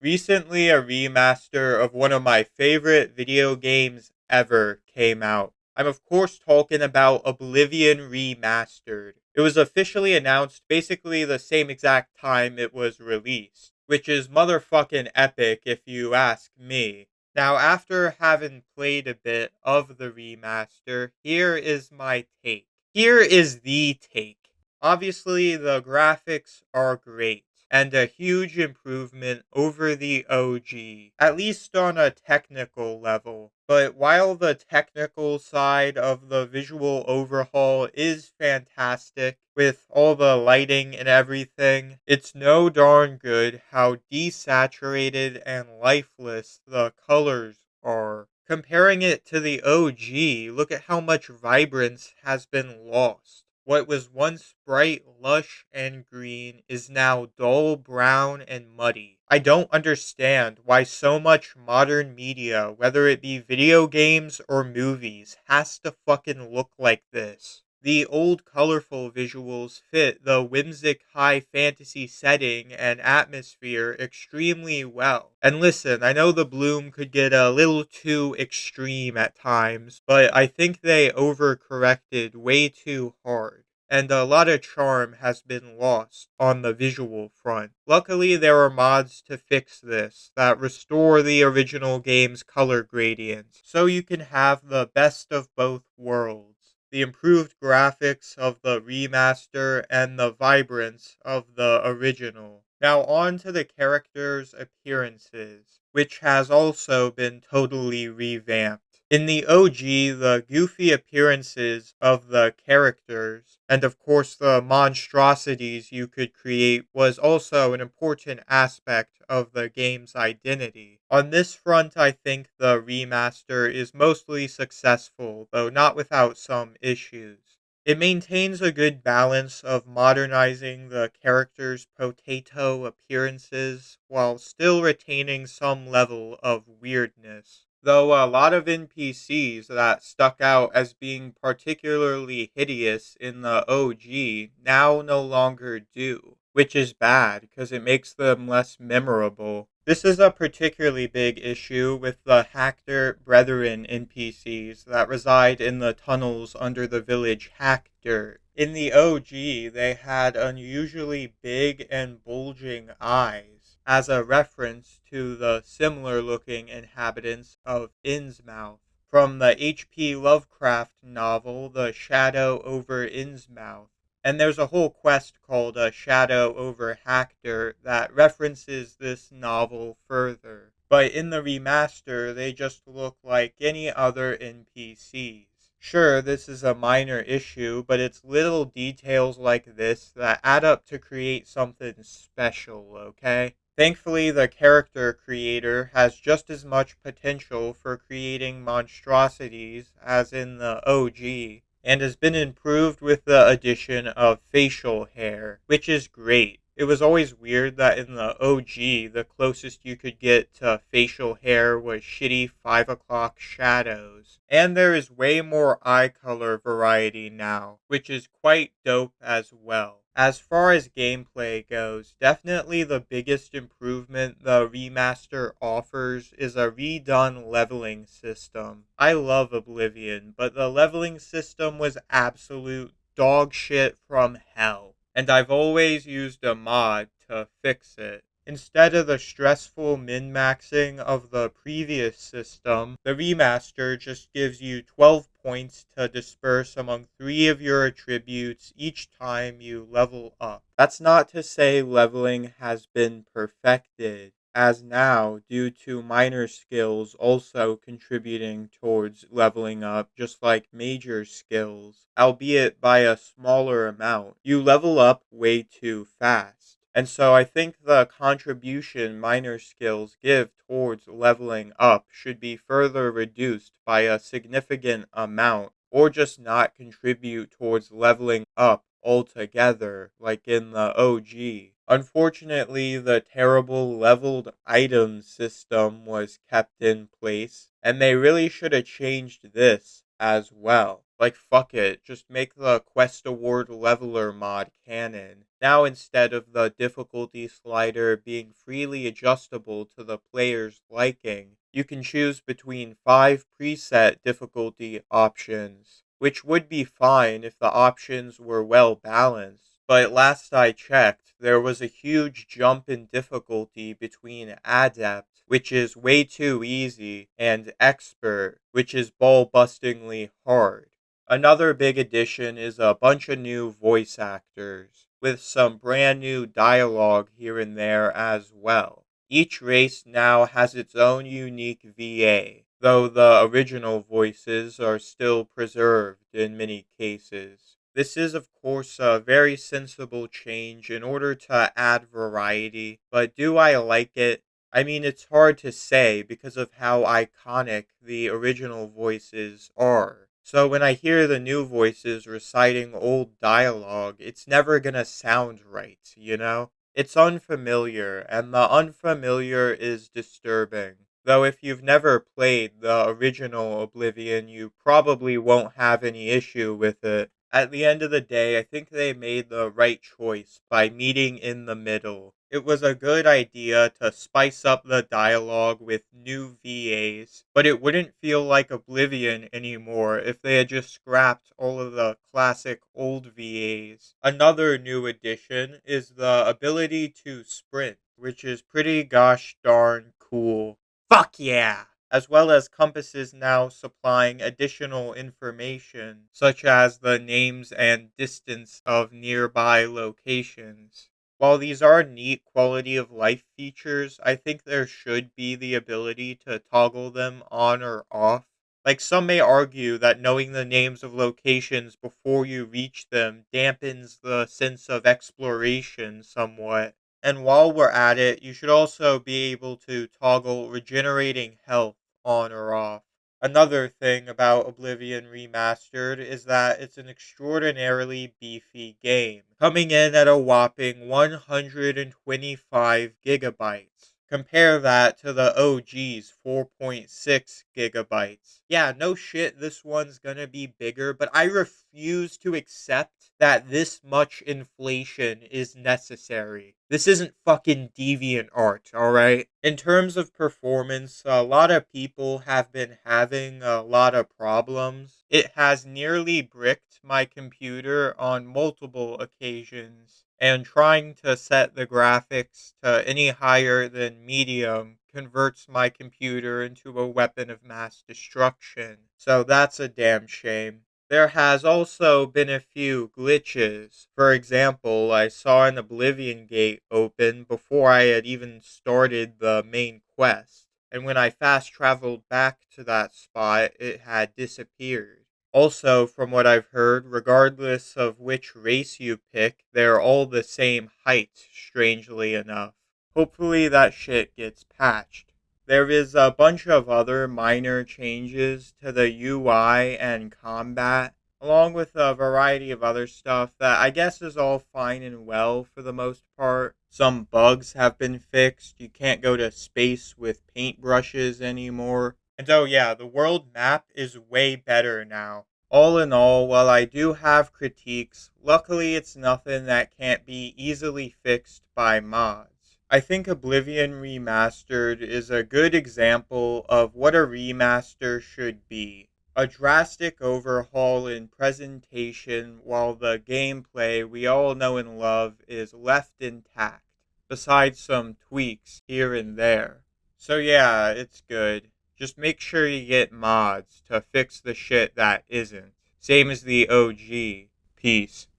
Recently, a remaster of one of my favorite video games ever came out. I'm of course talking about Oblivion Remastered. It was officially announced basically the same exact time it was released, which is motherfucking epic if you ask me. Now, after having played a bit of the remaster, here is my take. Here is the take. Obviously, the graphics are great and a huge improvement over the OG, at least on a technical level. But while the technical side of the visual overhaul is fantastic, with all the lighting and everything, it's no darn good how desaturated and lifeless the colors are. Comparing it to the OG, look at how much vibrance has been lost. What was once bright, lush, and green is now dull brown and muddy. I don't understand why so much modern media, whether it be video games or movies, has to fucking look like this. The old colorful visuals fit the whimsic high fantasy setting and atmosphere extremely well. And listen, I know the bloom could get a little too extreme at times, but I think they overcorrected way too hard and a lot of charm has been lost on the visual front. Luckily, there are mods to fix this that restore the original game's color gradients, so you can have the best of both worlds. The improved graphics of the remaster and the vibrance of the original. Now on to the characters' appearances, which has also been totally revamped. In the OG, the goofy appearances of the characters, and of course the monstrosities you could create, was also an important aspect of the game's identity. On this front, I think the remaster is mostly successful, though not without some issues. It maintains a good balance of modernizing the characters' potato appearances while still retaining some level of weirdness. Though a lot of NPCs that stuck out as being particularly hideous in the OG now no longer do, which is bad because it makes them less memorable. This is a particularly big issue with the Hactor Brethren NPCs that reside in the tunnels under the village Hactor. In the OG, they had unusually big and bulging eyes, as a reference to the similar looking inhabitants of Innsmouth from the H.P. Lovecraft novel The Shadow over Innsmouth. And there's a whole quest called A Shadow over Hactor that references this novel further. But in the remaster, they just look like any other NPCs. Sure, this is a minor issue, but it's little details like this that add up to create something special, okay? Thankfully, the character creator has just as much potential for creating monstrosities as in the OG, and has been improved with the addition of facial hair, which is great. It was always weird that in the OG, the closest you could get to facial hair was shitty 5 o'clock shadows. And there is way more eye color variety now, which is quite dope as well. As far as gameplay goes, definitely the biggest improvement the remaster offers is a redone leveling system. I love Oblivion, but the leveling system was absolute dog shit from hell, and I've always used a mod to fix it. Instead of the stressful min-maxing of the previous system, the remaster just gives you 12 points to disperse among 3 of your attributes each time you level up. That's not to say leveling has been perfected, as now, due to minor skills also contributing towards leveling up, just like major skills, albeit by a smaller amount, you level up way too fast. And so I think the contribution minor skills give towards leveling up should be further reduced by a significant amount, or just not contribute towards leveling up altogether, like in the OG. Unfortunately, the terrible leveled item system was kept in place, and they really should have changed this as well. Like, fuck it, just make the Quest Award Leveler mod canon. Now, instead of the difficulty slider being freely adjustable to the player's liking, you can choose between 5 preset difficulty options, which would be fine if the options were well balanced. But last I checked, there was a huge jump in difficulty between Adept, which is way too easy, and Expert, which is ball-bustingly hard. Another big addition is a bunch of new voice actors, with some brand new dialogue here and there as well. Each race now has its own unique VA, though the original voices are still preserved in many cases. This is, of course, a very sensible change in order to add variety, but do I like it? I mean, it's hard to say because of how iconic the original voices are. So when I hear the new voices reciting old dialogue, it's never gonna sound right, you know? It's unfamiliar, and the unfamiliar is disturbing. Though if you've never played the original Oblivion, you probably won't have any issue with it. At the end of the day, I think they made the right choice by meeting in the middle. It was a good idea to spice up the dialogue with new VAs, but it wouldn't feel like Oblivion anymore if they had just scrapped all of the classic old VAs. Another new addition is the ability to sprint, which is pretty gosh darn cool. Fuck yeah! As well as compasses now supplying additional information, such as the names and distance of nearby locations. While these are neat quality of life features, I think there should be the ability to toggle them on or off. Like, some may argue that knowing the names of locations before you reach them dampens the sense of exploration somewhat. And while we're at it, you should also be able to toggle regenerating health on or off. Another thing about Oblivion Remastered is that it's an extraordinarily beefy game, coming in at a whopping 125 gigabytes. Compare that to the OG's 4.6 gigabytes. Yeah, no shit, this one's gonna be bigger, but I refuse to accept that this much inflation is necessary. This isn't fucking deviant art, alright? In terms of performance, a lot of people have been having a lot of problems. It has nearly bricked my computer on multiple occasions, and trying to set the graphics to any higher than medium converts my computer into a weapon of mass destruction. So that's a damn shame. There has also been a few glitches. For example, I saw an Oblivion gate open before I had even started the main quest, and when I fast traveled back to that spot, it had disappeared. Also, from what I've heard, regardless of which race you pick, they're all the same height, strangely enough. Hopefully that shit gets patched. There is a bunch of other minor changes to the UI and combat, along with a variety of other stuff that I guess is all fine and well for the most part. Some bugs have been fixed. You can't go to space with paintbrushes anymore. And oh yeah, the world map is way better now. All in all, while I do have critiques, luckily it's nothing that can't be easily fixed by mods. I think Oblivion Remastered is a good example of what a remaster should be. A drastic overhaul in presentation while the gameplay we all know and love is left intact, besides some tweaks here and there. So yeah, it's good. Just make sure you get mods to fix the shit that isn't. Same as the OG. Peace.